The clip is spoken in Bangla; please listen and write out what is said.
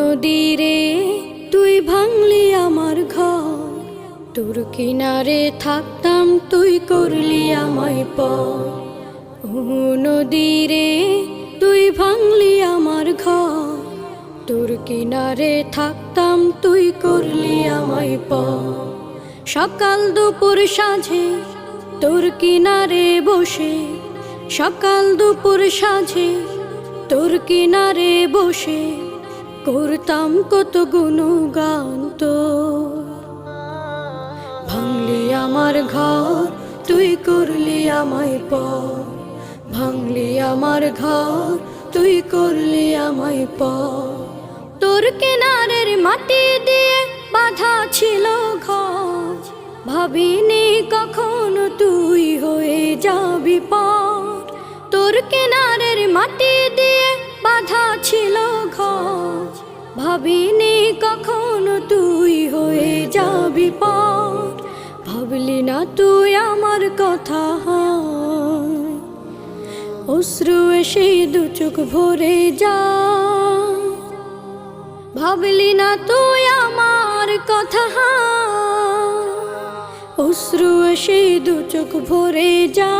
নদীরে তুই ভাঙলি আমার ঘর, তোর কিনারে থাকতাম তুই করলি আমায় পর। ও নদীরে তুই ভাঙলি আমার ঘর, তোর কিনারে থাকতাম তুই করলি আমায় পর। সকাল দুপুর সাঁঝে তোর কিনারে বসে, সকাল দুপুর সাঁঝে তোর কিনারে বসে করতাম কত গুণগান তোর। ভাঙলি আমার ঘর তুই করলি আমায় পর, ভাঙলি আমার ঘর তুই করলি আমায় পর। তোর কিনারের মাটি দিয়ে বাঁধা ছিল ঘর, ভাবিনি কখনো তুই হয়ে যাবি পার। তোর কিনারের মাটি দিয়ে বাঁধা ছিল ঘর, ভাবিনি কখনো তুই হয়ে যাবি পার। ভাবলি না তুই আমার কথা, অশ্রু এসে দু চোখ ভরে যা। ভাবলি না তুই আমার কথা, অশ্রু এসে দু চোখ ভরে যা।